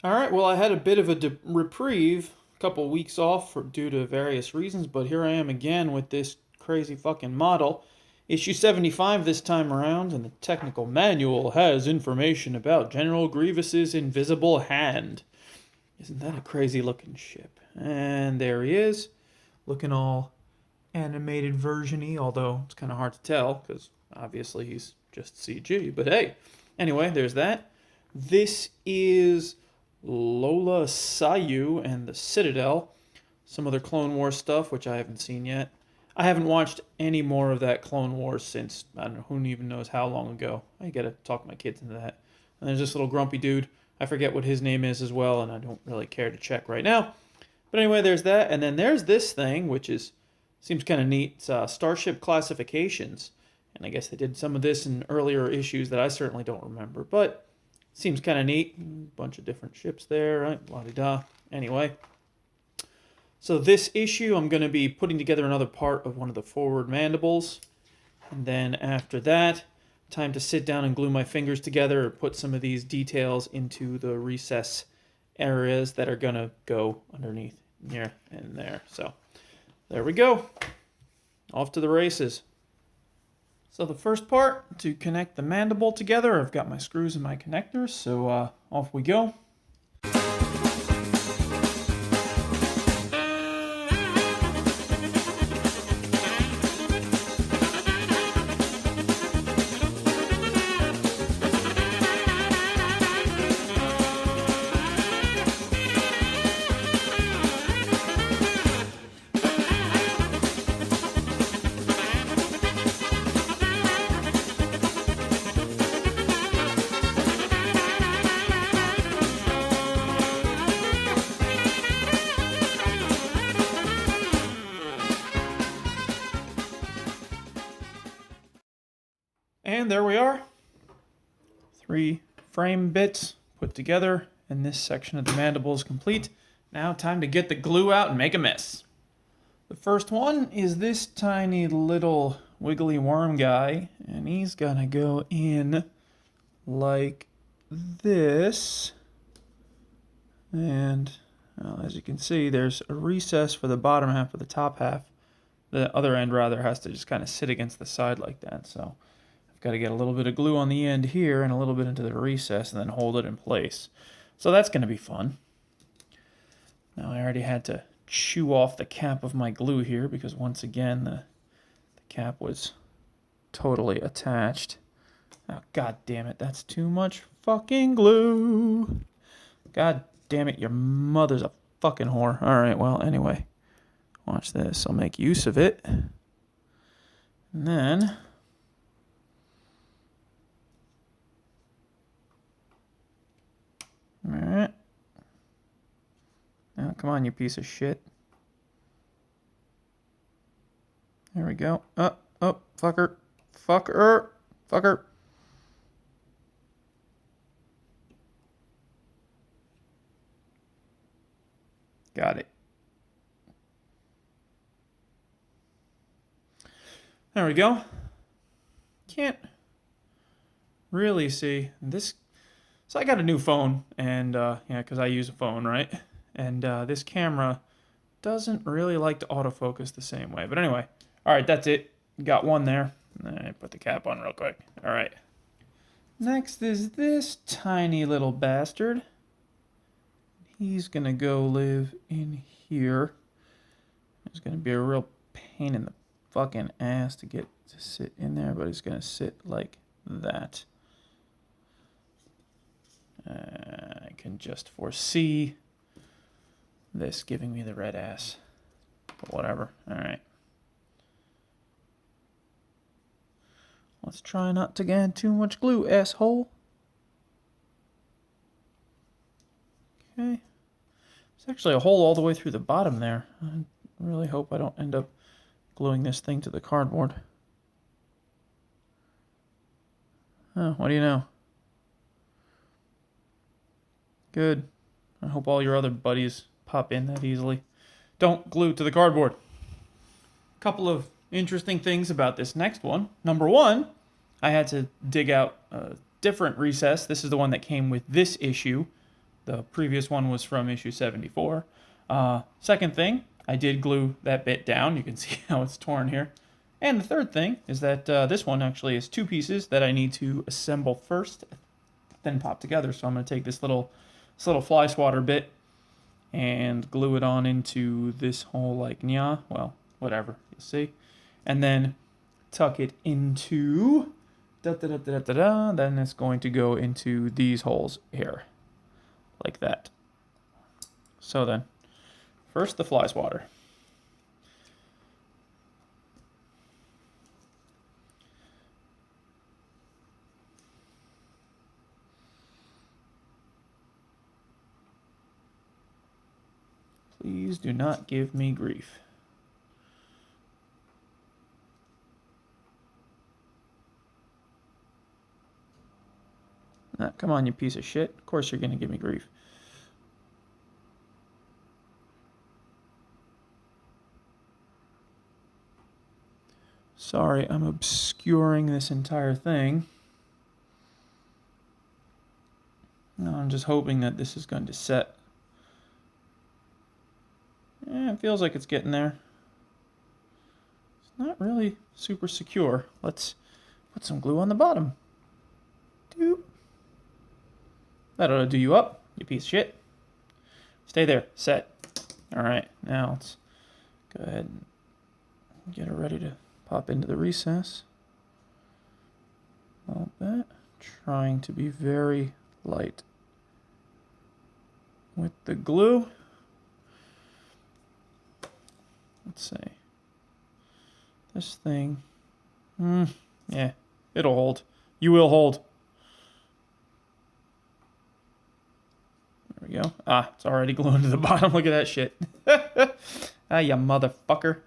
All right, well, I had a bit of a reprieve, a couple weeks off due to various reasons, but here I am again with this crazy fucking model. Issue 75 this time around, and the technical manual has information about General Grievous's invisible hand. Isn't that a crazy looking ship? And there he is, looking all animated version-y, although it's kind of hard to tell because obviously he's just CG. But hey, anyway, there's that. This is Lola Sayu and the Citadel. Some other Clone Wars stuff, which I haven't seen yet. I haven't watched any more of that Clone Wars since, I don't know, who even knows how long ago. I gotta talk my kids into that. And there's this little grumpy dude. I forget what his name is as well, and I don't really care to check right now. But anyway, there's that. And then there's this thing, which is seems kind of neat. It's Starship Classifications. And I guess they did some of this in earlier issues that I certainly don't remember. But seems kind of neat. Bunch of different ships there, right? La-di-da. Anyway. So this issue, I'm going to be putting together another part of one of the forward mandibles. And then after that, time to sit down and glue my fingers together or put some of these details into the recess areas that are going to go underneath here and there. So there we go. Off to the races. So the first part, to connect the mandible together, I've got my screws and my connectors, so off we go. And there we are. 3 frame bits put together, and this section of the mandible is complete. Now time to get the glue out and make a mess. The first one is this tiny little wiggly worm guy, and he's gonna go in like this. And well, as you can see, there's a recess for the bottom half of the top half. The other end rather has to just kind of sit against the side like that. So I've got to get a little bit of glue on the end here and a little bit into the recess and then hold it in place. So that's going to be fun. Now I already had to chew off the cap of my glue here because once again the cap was totally attached. Oh, god damn it, that's too much fucking glue. God damn it, your mother's a fucking whore. Alright, well, anyway. Watch this. I'll make use of it. And then alright. Now, come on, you piece of shit. There we go. Oh, fucker. Fucker. Got it. There we go. Can't really see this. So I got a new phone, and yeah, because I use a phone, right? And this camera doesn't really like to autofocus the same way. But anyway, all right, that's it. Got one there. I put the cap on real quick. All right. Next is this tiny little bastard. He's gonna go live in here. It's gonna be a real pain in the fucking ass to get to sit in there, but he's gonna sit like that. I can just foresee this giving me the red ass, but whatever. All right, let's try not to get too much glue, asshole. Okay, there's actually a hole all the way through the bottom there. I really hope I don't end up gluing this thing to the cardboard. Oh, what do you know? Good. I hope all your other buddies pop in that easily. Don't glue to the cardboard. Couple of interesting things about this next one. Number one, I had to dig out a different recess. This is the one that came with this issue. The previous one was from issue 74. Second thing, I did glue that bit down. You can see how it's torn here. And the third thing is that this one actually is 2 pieces that I need to assemble first, then pop together. So I'm going to take this little fly swatter bit and glue it on into this hole like nya. Well, whatever, you'll see. And then tuck it into then it's going to go into these holes here, like that. So then, first the fly swatter. Please do not give me grief. Nah, come on, you piece of shit. Of course you're going to give me grief. Sorry, I'm obscuring this entire thing. No, I'm just hoping that this is going to set. Yeah, it feels like it's getting there. It's not really super secure. Let's put some glue on the bottom. Doop. That ought to do you up, you piece of shit. Stay there. Set. Alright, now let's go ahead and get her ready to pop into the recess. A little bit. Trying to be very light with the glue. Let's see. This thing. Yeah, it'll hold. You will hold. There we go. Ah, it's already gluing to the bottom. Look at that shit. Ah, you motherfucker.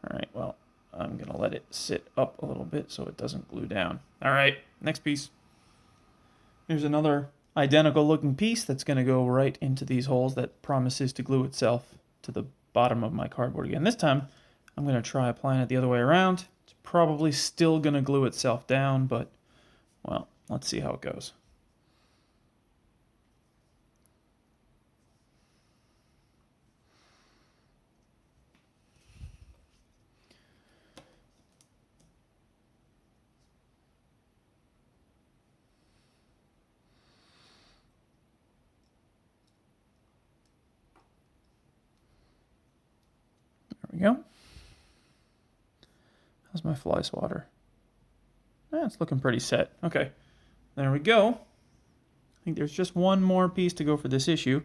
Alright, well, I'm going to let it sit up a little bit so it doesn't glue down. Alright, next piece. Here's another identical looking piece that's going to go right into these holes that promises to glue itself to the bottom of my cardboard again. This time, I'm going to try applying it the other way around. It's probably still going to glue itself down, but, well, let's see how it goes. There we go. How's my fly swatter? It's looking pretty set. Okay, there we go. I think there's just one more piece to go for this issue.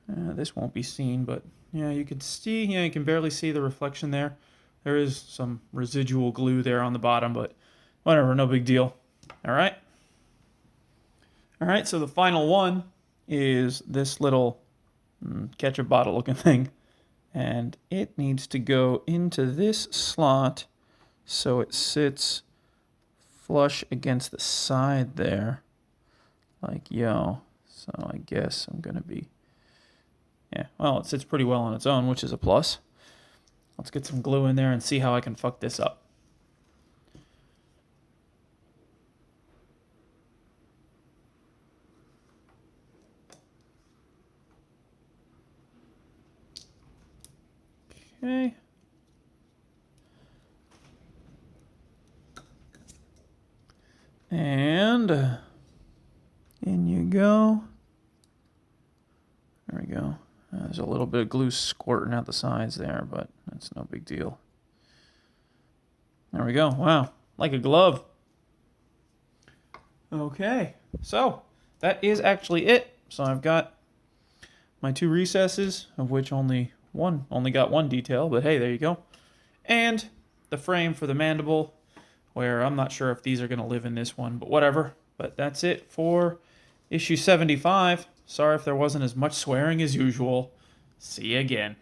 This won't be seen, but yeah, you can see, yeah, you can barely see the reflection there. There is some residual glue there on the bottom, but whatever, no big deal. All right. All right, so the final one is this little ketchup bottle looking thing. And it needs to go into this slot so it sits flush against the side there. Like, yo. So I guess I'm going to be... Yeah, well, it sits pretty well on its own, which is a plus. Let's get some glue in there and see how I can fuck this up. Okay. And in you go. There we go. There's a little bit of glue squirting out the sides there, but that's no big deal. There we go. Wow, like a glove. Okay, so that is actually it. So I've got my 2 recesses, of which only got one detail, but hey, there you go. And the frame for the mandible, where I'm not sure if these are going to live in this one, but whatever. But that's it for issue 75. Sorry if there wasn't as much swearing as usual. See you again.